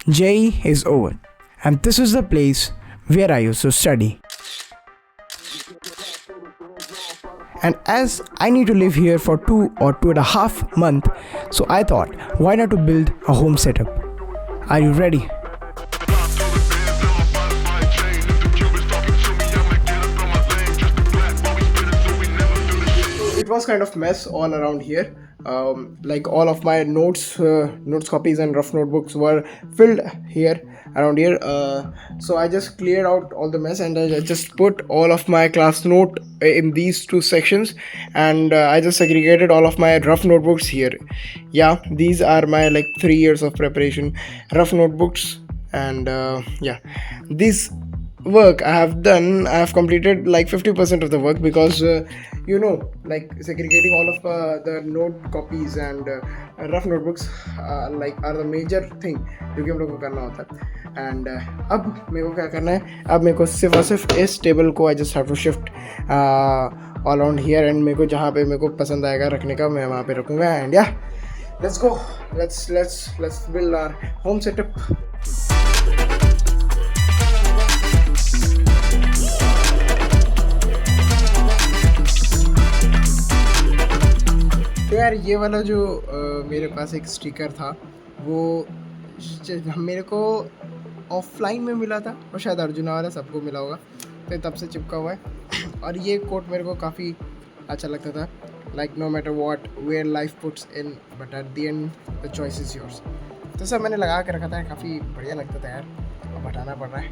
JEE is over, and this is the place where I used to study. And as I need to live here for 2 or 2.5 months, so I thought, why not to build a home setup? Are you ready? It was kind of mess all around here. Like all of my notes copies and rough notebooks were filled here around here. So I just cleared out all the mess, and I just put all of my class note in these two sections, and I just segregated all of my rough notebooks here. Yeah, these are my like 3 years of preparation rough notebooks, and yeah, this work I have done, I have completed like 50% of the work, because like segregating all of the note copies and rough notebooks like are the major thing जो कि हम लोग को करना होता है. And अब मेरे को क्या करना है, अब मेरे को सिर्फ और सिर्फ इस टेबल को I just have to shift all around here, and मेरे को जहाँ पे मेरे को पसंद आएगा रखने का मैं वहाँ पे रखूँगा. And yeah, let's go, let's build our home setup. तो यार ये वाला जो मेरे पास एक स्टिकर था, वो मेरे को ऑफलाइन में मिला था, और शायद अर्जुना वाला सबको मिला होगा, तो तब से चिपका हुआ है. और ये कोट मेरे को काफ़ी अच्छा लगता था, like no matter what where life puts in, but at the end the choice is yours. तो सब मैंने लगा के रखा था, काफ़ी बढ़िया लगता था यार. अब हटाना पड़ रहा है.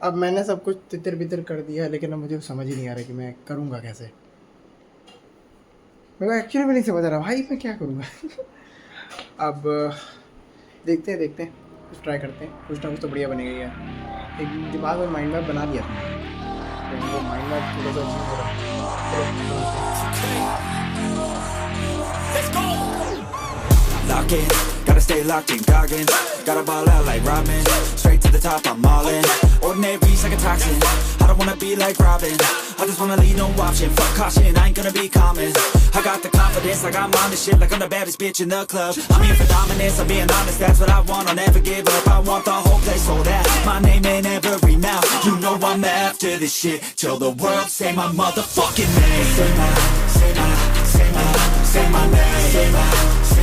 अब मैंने सब कुछ तितर बितर कर दिया है, लेकिन अब मुझे समझ ही नहीं आ रहा कि मैं करूँगा कैसे. मेरे को एक्चुअली भी नहीं समझ आ रहा भाई मैं क्या करूँगा. अब देखते हैं कुछ ट्राई करते हैं, कुछ ना कुछ तो बढ़िया बनेगा यार. एक दिमाग में माइंड मैप बना लिया था, तो वो माइंड मैप थोड़ा सा अजीब हो रहा है. Gotta stay locked in, goggins. Gotta ball out like Robin. Straight to the top, I'm all in. Ordinary's like a toxin. I don't wanna be like Robin. I just wanna leave no option. Fuck caution, I ain't gonna be common. I got the confidence, like I'm on the shit, like I'm the baddest bitch in the club. I'm here for dominance, I'm being honest, that's what I want. I'll never give up, I want the whole place sold out. My name in every mouth. You know I'm after this shit till the world say my motherfucking name. Say my name. Say my name.